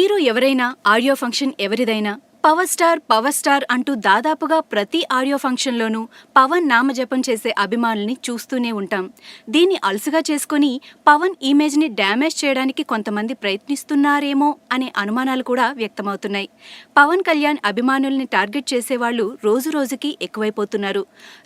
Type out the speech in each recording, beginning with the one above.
Hero ఎవరైనా, audio function ఎవరిదైనా power star అంటూ దాదాపుగా ప్రతి ఆడియో ఫంక్షన్లోనూ పవన్ నామజపం చేసే అభిమానుల్ని చూస్తూనే ఉంటాం. దీన్ని అలుసుగా చేసుకుని పవన్ ఇమేజ్ని డ్యామేజ్ చేయడానికి కొంతమంది ప్రయత్నిస్తున్నారేమో అనే అనుమానాలు కూడా వ్యక్తమవుతున్నాయి. పవన్ కళ్యాణ్ అభిమానుల్ని టార్గెట్ చేసేవాళ్లు రోజు రోజుకి ఎక్కువైపోతున్నారు.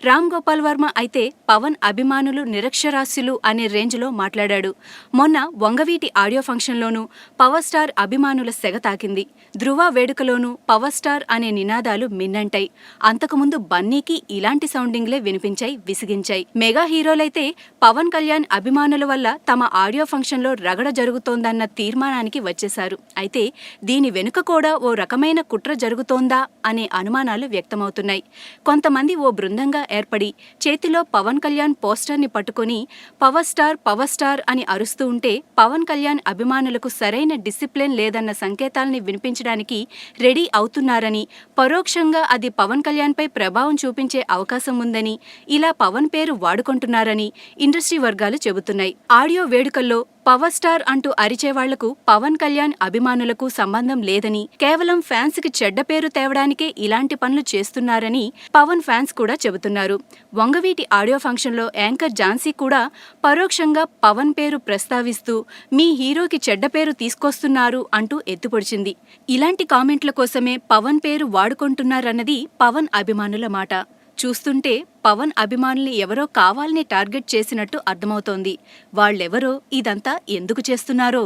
రామ్ గోపాల్ వర్మ అయితే పవన్ అభిమానులు నిరక్షరాస్యులు అనే రేంజ్లో మాట్లాడాడు. మొన్న వంగవీటి ఆడియో ఫంక్షన్లోనూ పవర్ స్టార్ అభిమానుల సెగ తాకింది. ధృవ వేడుకలోనూ పవర్ స్టార్ అనే నినాదాలు మిన్నంటాయి. అంతకుముందు బన్నీకి ఇలాంటి సౌండింగ్లే వినిపించాయి, విసిగించాయి. మెగా హీరోలైతే పవన్ కళ్యాణ్ అభిమానుల వల్ల తమ ఆడియో ఫంక్షన్లో రగడ జరుగుతోందన్న తీర్మానానికి వచ్చేశారు. అయితే దీని వెనుక కూడా ఓ రకమైన కుట్ర జరుగుతోందా అనే అనుమానాలు వ్యక్తమవుతున్నాయి. కొంతమంది ఓ బృందంగా ఏర్పడి చేతిలో పవన్ కళ్యాణ్ పోస్టర్ని పట్టుకుని పవర్ స్టార్ అని అరుస్తూ ఉంటే పవన్ కళ్యాణ్ అభిమానులకు సరైన డిసిప్లిన్ లేదన్న సంకేతాల్ని వినిపించడానికి రెడీ అవుతున్నారని, పరోక్షంగా అది పవన్ కళ్యాణ్పై ప్రభావం చూపించే అవకాశం ఉందని, ఇలా పవన్ పేరు వాడుకుంటున్నారని ఇండస్ట్రీ వర్గాలు చెబుతున్నాయి. ఆడియో వేడుకల్లో పవర్ స్టార్ అంటూ అరిచేవాళ్లకు పవన్ కళ్యాణ్ అభిమానులకు సంబంధం లేదని, కేవలం ఫ్యాన్స్ కి చెడ్డ పేరు తేవడానికే ఇలాంటి పనులు చేస్తున్నారని పవన్ ఫ్యాన్స్ కూడా చెబుతున్నారు. వంగవీటి ఆడియో ఫంక్షన్లో యాంకర్ ఝాన్సీ కూడా పరోక్షంగా పవన్ పేరు ప్రస్తావిస్తూ మీ హీరోకి చెడ్డ పేరు తీసుకొస్తున్నారు అంటూ ఎత్తుపొడిచింది. ఇలాంటి కామెంట్ల కోసమే పవన్ పేరు వాడుకుంటున్నారన్నది పవన్ అభిమానుల మాట. చూస్తుంటే పవన్ అభిమానుల్ని ఎవరో కావాలని టార్గెట్ చేసినట్టు అర్థమవుతోంది. వాళ్ళెవరో, ఇదంతా ఎందుకు చేస్తున్నారో.